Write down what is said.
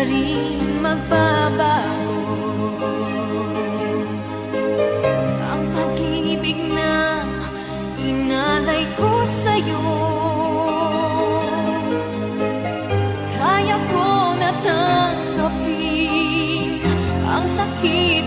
rin magbabago. Ang pag-ibig na inalay ko sa'yo, kaya ko na tanggapin ang sakit